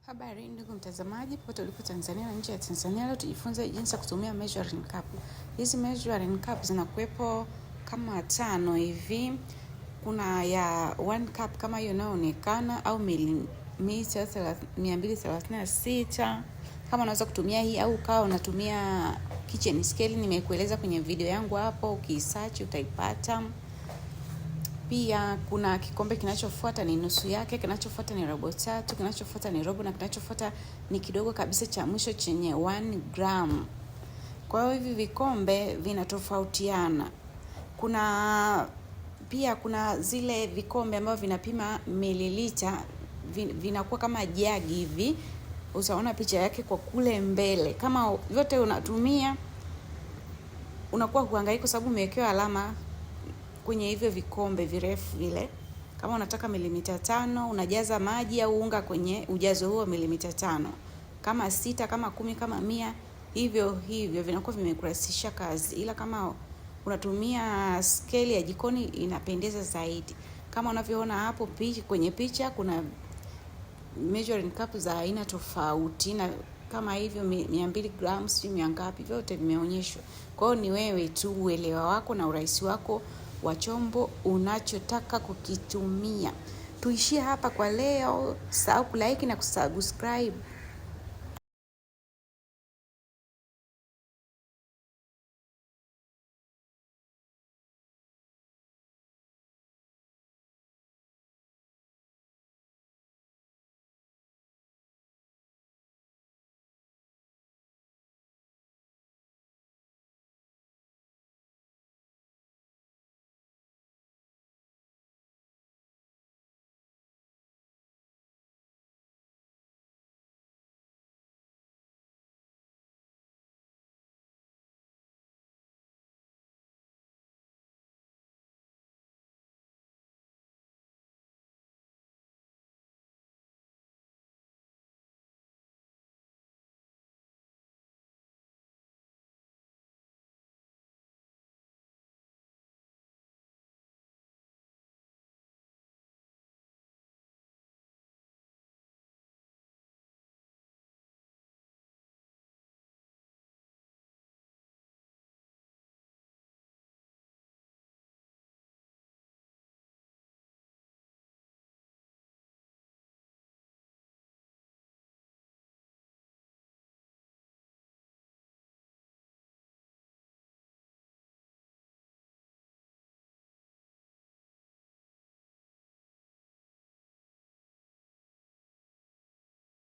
Habari ndugu mtazamaji, popote ulipo Tanzania na nje ya Tanzania, leo tujifunze jinsi ya kutumia measuring cup. Hizi measuring cup zinakuwepo kama 5 hivi. Kuna ya 1 cup kama hiyo inayoonekana au milimita 236. Kama unaweza kutumia hii au kawa unatumia kitchen scale, nimekueleza kwenye video yangu hapo, ukisearch utaipata. Pia kuna kikombe kinachofuata ni nusu yake, kinachofuata ni robo tatu, kinachofuata ni robo na kinachofuata ni kidogo kabisa cha mwisho chenye 1 gram. Kwa hiyo hivi vikombe vinatofautiana. Kuna zile vikombe ambavyo vinapima mililita, vinakuwa kama jagi hivi. Utaona picha yake kwa kule mbele. Kama vyote unatumia, unakuwa huhangaiki kwa sababu umewekewa alama kwenye hivyo vikombe virefu vile. Kama unataka milimita 5, unajaza maji au unga kwenye ujazo huo milimita 5. Kama 6, kama 10, kama 100, hivyo vinakuwa vimekurahisisha kazi. Ila kama unatumia scale ya jikoni inapendeza zaidi. Kama unavyoona hapo kwenye picha, kuna measuring cup za aina tofauti, na kama hivyo 200 grams, si ngapi, vyote vimeonyeshwa. Kwa hiyo ni wewe tu uelewa wako na urahisi wako wa chombo unachotaka kukitumia. Tuishie hapa kwa leo. Usisahau kulike na kusubscribe.